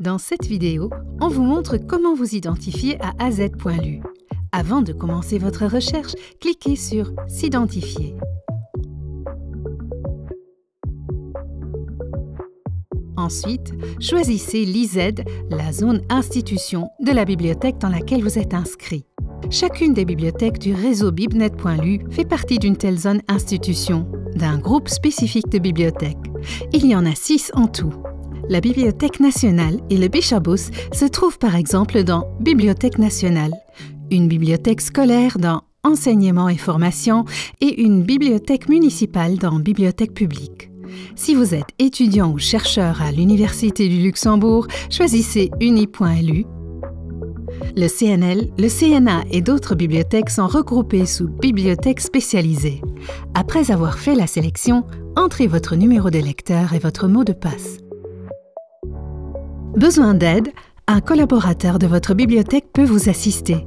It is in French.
Dans cette vidéo, on vous montre comment vous identifier à az.lu. Avant de commencer votre recherche, cliquez sur « S'identifier ». Ensuite, choisissez l'IZ, la zone institution de la bibliothèque dans laquelle vous êtes inscrit. Chacune des bibliothèques du réseau bibnet.lu fait partie d'une telle zone institution, d'un groupe spécifique de bibliothèques. Il y en a 6 en tout. La Bibliothèque nationale et le Bichabos se trouvent par exemple dans Bibliothèque nationale, une bibliothèque scolaire dans Enseignement et formation et une bibliothèque municipale dans Bibliothèque publique. Si vous êtes étudiant ou chercheur à l'Université du Luxembourg, choisissez uni.lu. Le CNL, le CNA et d'autres bibliothèques sont regroupées sous bibliothèques spécialisées. Après avoir fait la sélection, entrez votre numéro de lecteur et votre mot de passe. Besoin d'aide? Un collaborateur de votre bibliothèque peut vous assister.